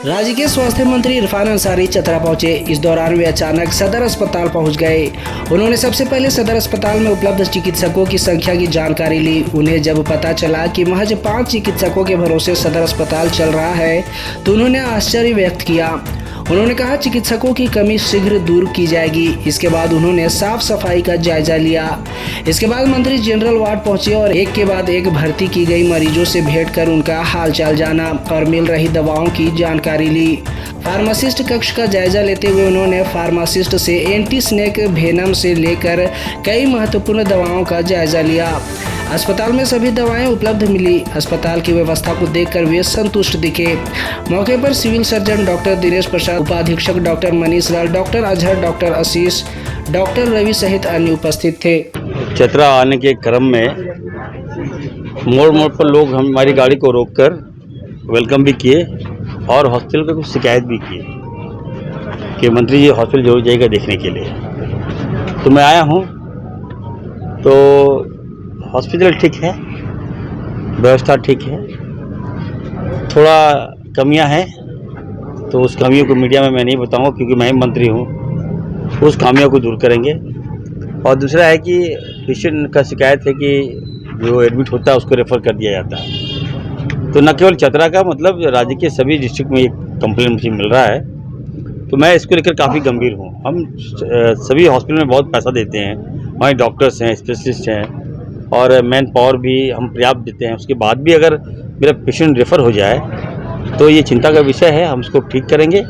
राज्य के स्वास्थ्य मंत्री इरफान अंसारी चतरा पहुंचे। इस दौरान वे अचानक सदर अस्पताल पहुंच गए। उन्होंने सबसे पहले सदर अस्पताल में उपलब्ध चिकित्सकों की संख्या की जानकारी ली। उन्हें जब पता चला कि महज 5 चिकित्सकों के भरोसे सदर अस्पताल चल रहा है तो उन्होंने आश्चर्य व्यक्त किया। उन्होंने कहा चिकित्सकों की कमी शीघ्र दूर की जाएगी। इसके बाद उन्होंने साफ सफाई का जायजा लिया। इसके बाद मंत्री जनरल वार्ड पहुंचे और एक के बाद एक भर्ती की गई मरीजों से भेंट कर उनका हालचाल जाना और मिल रही दवाओं की जानकारी ली। फार्मासिस्ट कक्ष का जायजा लेते हुए उन्होंने फार्मासिस्ट से एंटी स्नेक वेनम से लेकर कई महत्वपूर्ण दवाओं का जायजा लिया। अस्पताल में सभी दवाएं उपलब्ध मिली। अस्पताल की व्यवस्था को देखकर वे संतुष्ट दिखे। मौके पर civil surgeon doctor Dinesh Prasad, उपाधीक्षक डॉक्टर मनीष लाल, डॉक्टर अजहर, डॉक्टर आशीष, डॉक्टर रवि सहित अन्य उपस्थित थे। चतरा आने के क्रम में मोड़ मोड़ पर लोग हमारी गाड़ी को रोककर वेलकम भी किए और हॉस्पिटल पे कुछ शिकायत भी की कि मंत्री जी हॉस्पिटल जरूर जाइएगा देखने के लिए। तो मैं आया हूँ तो हॉस्पिटल ठीक है, व्यवस्था ठीक है, थोड़ा कमियां हैं तो उस कमियों को मीडिया में मैं नहीं बताऊंगा क्योंकि मैं ही मंत्री हूं। उस खामियों को दूर करेंगे। और दूसरा है कि पेशेंट का शिकायत है कि जो एडमिट होता है उसको रेफ़र कर दिया जाता है। तो न केवल चतरा का मतलब राज्य के सभी डिस्ट्रिक्ट में एक कंप्लेंट मुझे मिल रहा है। तो मैं इसको लेकर काफ़ी गंभीर हूँ। हम सभी हॉस्पिटल में बहुत पैसा देते हैं, हमारे डॉक्टर्स हैं, स्पेशलिस्ट हैं और मैन पावर भी हम पर्याप्त देते हैं। उसके बाद भी अगर मेरा पेशेंट रेफ़र हो जाए तो ये चिंता का विषय है। हम इसको ठीक करेंगे।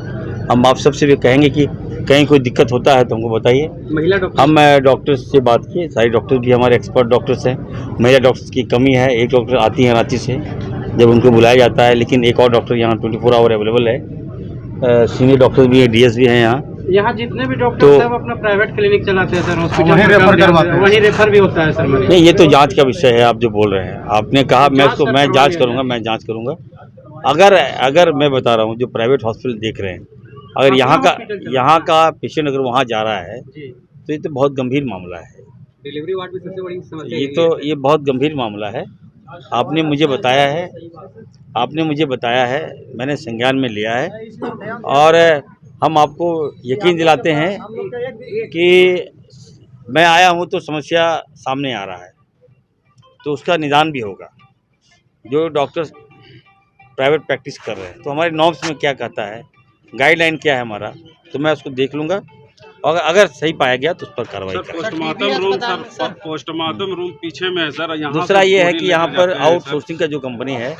हम आप सबसे भी कहेंगे कि कहीं कोई दिक्कत होता है तो हमको बताइए। महिला डॉक्टर हम डॉक्टर्स से बात किए, सारे डॉक्टर भी हमारे एक्सपर्ट डॉक्टर्स हैं। महिला डॉक्टर्स की कमी है। एक डॉक्टर आती हैं रांची से जब उनको बुलाया जाता है, लेकिन एक और डॉक्टर यहाँ 24 आवर अवेलेबल है। सीनियर डॉक्टर्स भी हैं, डीएस भी हैं यहाँ जितने भी डॉक्टर सब अपना प्राइवेट क्लिनिक चलाते हैं सर, हॉस्पिटल वहीं रेफर भी होता है सर। नहीं, ये तो जांच का विषय है। आप जो बोल रहे हैं, आपने कहा मैं उसको मैं जांच करूंगा। अगर मैं बता रहा हूँ जो प्राइवेट हॉस्पिटल देख रहे हैं, अगर यहाँ का पेशेंट अगर वहाँ जा रहा है तो ये तो बहुत गंभीर मामला है। डिलीवरी वार्ड में सबसे बड़ी समस्या ये बहुत गंभीर मामला है। आपने मुझे बताया है, मैंने संज्ञान में लिया है और हम आपको यकीन दिलाते हैं कि मैं आया हूं तो समस्या सामने आ रहा है तो उसका निदान भी होगा। जो डॉक्टर्स प्राइवेट प्रैक्टिस कर रहे हैं तो हमारे नॉर्म्स में क्या कहता है, गाइडलाइन क्या है हमारा, तो मैं उसको देख लूँगा और अगर सही पाया गया तो उस पर कार्रवाई करेंगे। पोस्टमार्टम रूम पीछे में है सर। दूसरा ये है कि यहाँ पर आउटसोर्सिंग का जो कंपनी है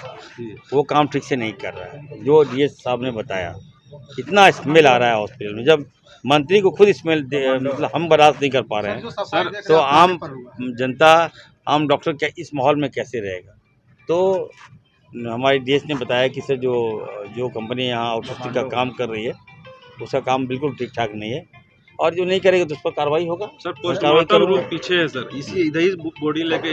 वो काम ठीक से नहीं कर रहा है। जो डीएस साहब ने बताया, इतना स्मेल आ रहा है हॉस्पिटल में। जब मंत्री को खुद स्मेल मतलब हम बर्दाश्त नहीं कर पा रहे हैं सर, तो आम जनता, आम डॉक्टर क्या इस माहौल में कैसे रहेगा। तो हमारे डीएस ने बताया कि सर जो कंपनी यहाँ आउटसोर्सिंग का काम कर रही है उसका काम बिल्कुल ठीक ठाक नहीं है और जो नहीं करेगा तो उस पर कार्रवाई होगा। सर पोस्टमार्टम रूम पीछे है सर, इसी इधर ही बॉडी लेके